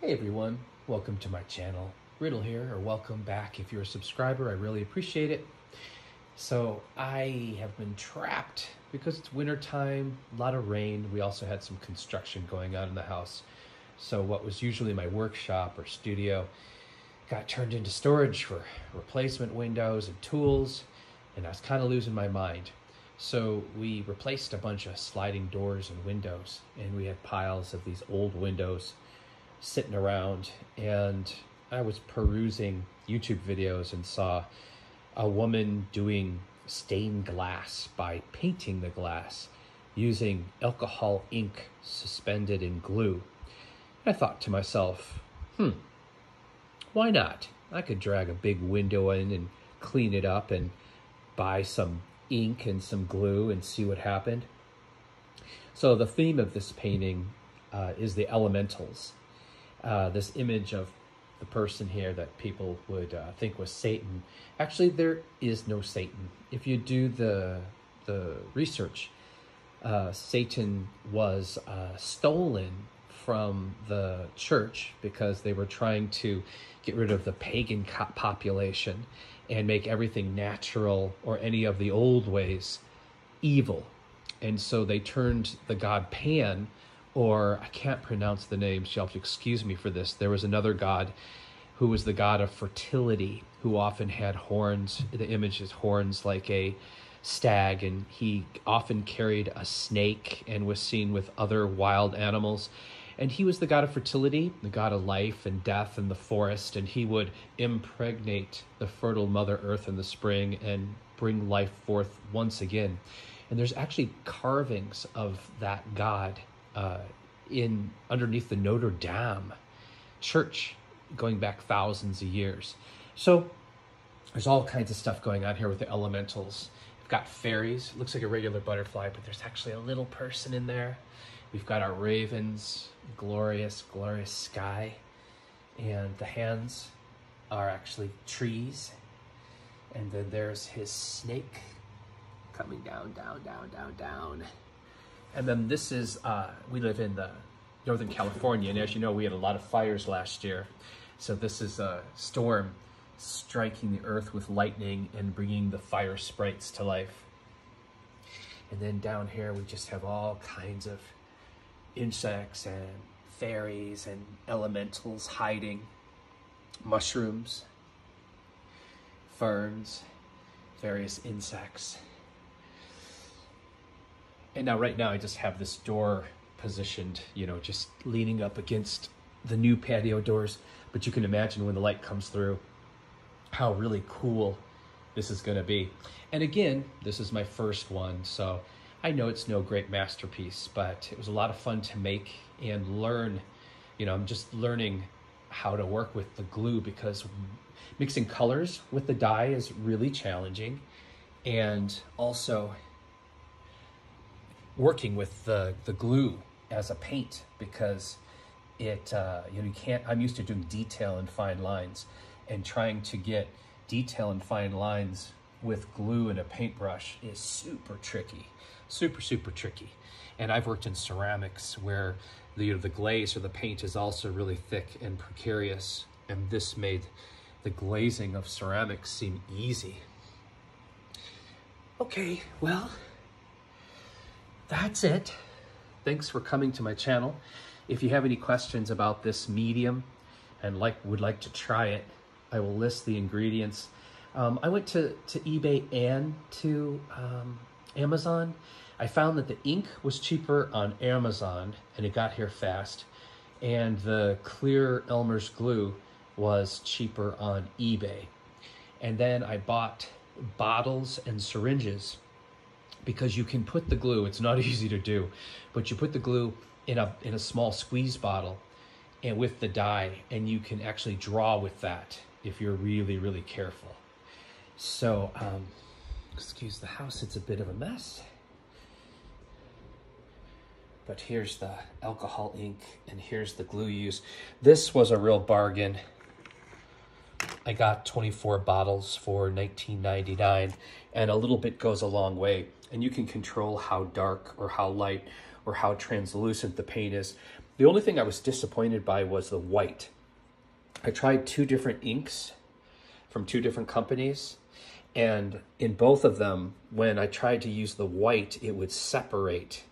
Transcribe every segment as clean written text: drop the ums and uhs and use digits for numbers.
Hey everyone, welcome to my channel. Riddle here, or welcome back if you're a subscriber. I really appreciate it. So I have been trapped because it's winter time, a lot of rain. We also had some construction going on in the house. So what was usually my workshop or studio got turned into storage for replacement windows and tools, and I was kind of losing my mind. So we replaced a bunch of sliding doors and windows, and we had piles of these old windows sitting around, and I was perusing YouTube videos and saw a woman doing stained glass by painting the glass using alcohol ink suspended in glue. I thought to myself, why not? I could drag a big window in and clean it up and buy some ink and some glue and see what happened. So the theme of this painting is the elementals. This image of the person here that people would think was Satan. Actually, there is no Satan. If you do the research, Satan was stolen from the church because they were trying to get rid of the pagan population and make everything natural or any of the old ways evil. And so they turned the god Pan, or I can't pronounce the name, so you'll have to excuse me for this. There was another god who was the god of fertility, who often had horns. The image is horns like a stag, and he often carried a snake and was seen with other wild animals. And he was the god of fertility, the god of life and death and the forest, and he would impregnate the fertile Mother Earth in the spring and bring life forth once again. And there's actually carvings of that god underneath the Notre Dame church going back thousands of years. So there's all kinds of stuff going on here with the elementals. We've got fairies. It looks like a regular butterfly, but there's actually a little person in there. We've got our ravens, glorious, glorious sky. And the hands are actually trees. And then there's his snake coming down, down, down, down, down. And then this is, we live in Northern California, and as you know, we had a lot of fires last year. So this is a storm striking the earth with lightning and bringing the fire sprites to life. And then down here, we just have all kinds of insects and fairies and elementals hiding, mushrooms, ferns, various insects. And now, right now, I just have this door positioned, just leaning up against the new patio doors. But you can imagine when the light comes through, how really cool this is going to be. And again, this is my first one, so I know it's no great masterpiece, but it was a lot of fun to make and learn. I'm just learning how to work with the glue, because mixing colors with the dye is really challenging. And also working with the glue as a paint, because it you can't. I'm used to doing detail and fine lines, and trying to get detail and fine lines with glue and a paintbrush is super tricky, super tricky. And I've worked in ceramics where the glaze or the paint is also really thick and precarious, and this made the glazing of ceramics seem easy. Okay, well, that's it. Thanks for coming to my channel. If you have any questions about this medium and would like to try it, I will list the ingredients. I went to eBay and to Amazon. I found that the ink was cheaper on Amazon, and it got here fast. And the clear Elmer's glue was cheaper on eBay. And then I bought bottles and syringes, because you can put the glue, it's not easy to do, but you put the glue in a small squeeze bottle and with the dye, and you can actually draw with that if you're really, really careful. So, excuse the house, it's a bit of a mess. But here's the alcohol ink, and here's the glue used. This was a real bargain. I got 24 bottles for $19.99, and a little bit goes a long way. And you can control how dark or how light or how translucent the paint is. The only thing I was disappointed by was the white. I tried 2 different inks from 2 different companies, and in both of them, when I tried to use the white, it would separate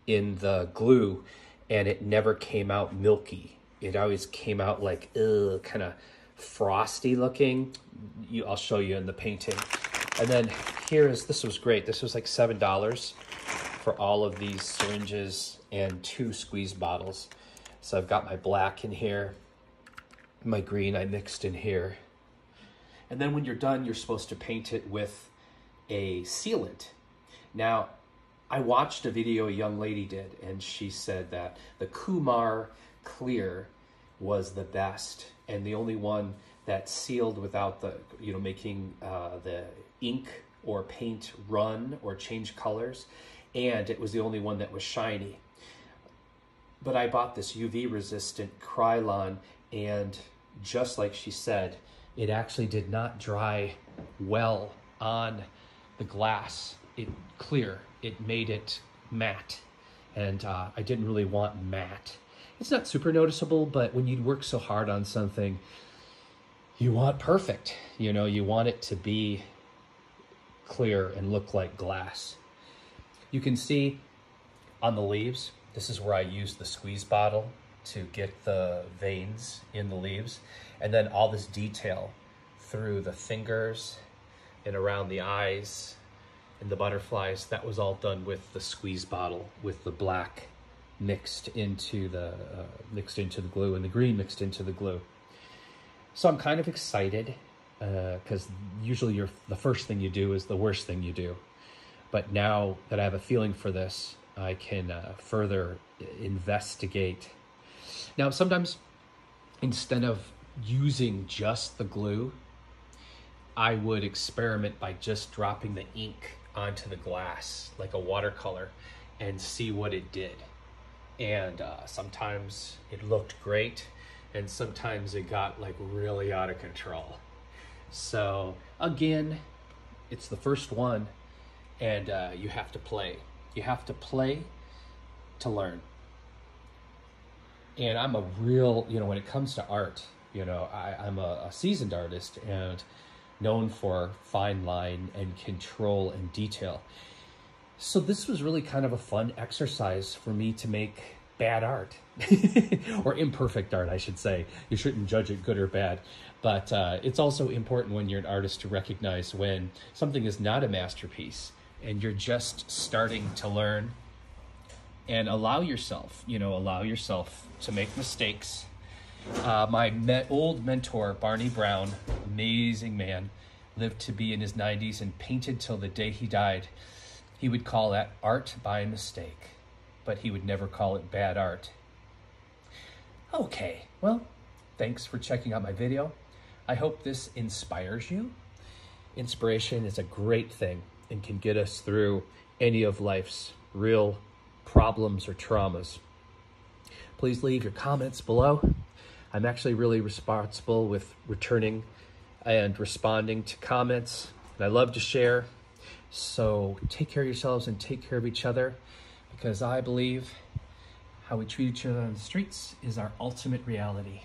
in the glue, and it never came out milky. It always came out like, kind of frosty looking. I'll show you in the painting. And then this was great. This was like $7 for all of these syringes and 2 squeeze bottles. So I've got my black in here, my green I mixed in here. And then when you're done, you're supposed to paint it with a sealant. Now, I watched a video a young lady did, and she said that the Kumar Clear was the best and the only one that sealed without the, making the ink or paint run or change colors. And it was the only one that was shiny. But I bought this UV resistant Krylon, and just like she said, it actually did not dry well on the glass. It made it matte, and I didn't really want matte. It's not super noticeable, but when you work so hard on something, you want perfect. You want it to be clear and look like glass. You can see on the leaves, this is where I use the squeeze bottle to get the veins in the leaves. And then all this detail through the fingers and around the eyes and the butterflies, that was all done with the squeeze bottle, with the black mixed into the glue and the green mixed into the glue. So I'm kind of excited because usually the first thing you do is the worst thing you do. But now that I have a feeling for this, I can further investigate. Now, sometimes instead of using just the glue, I would experiment by just dropping the ink onto the glass like a watercolor and see what it did. And sometimes it looked great, and sometimes it got like really out of control. So again, it's the first one, and you have to play. You have to play to learn. And I'm a real, when it comes to art, I'm a seasoned artist and known for fine line and control and detail. So this was really kind of a fun exercise for me to make bad art, or imperfect art, I should say. You shouldn't judge it good or bad, but it's also important when you're an artist to recognize when something is not a masterpiece and you're just starting to learn, and allow yourself to make mistakes. My old mentor, Barney Brown, amazing man, lived to be in his 90s and painted till the day he died. He would call that art by mistake, but he would never call it bad art. Okay, well, thanks for checking out my video. I hope this inspires you. Inspiration is a great thing and can get us through any of life's real problems or traumas. Please leave your comments below. I'm actually really responsible with returning and responding to comments, and I love to share. So take care of yourselves and take care of each other, because I believe how we treat each other on the streets is our ultimate reality.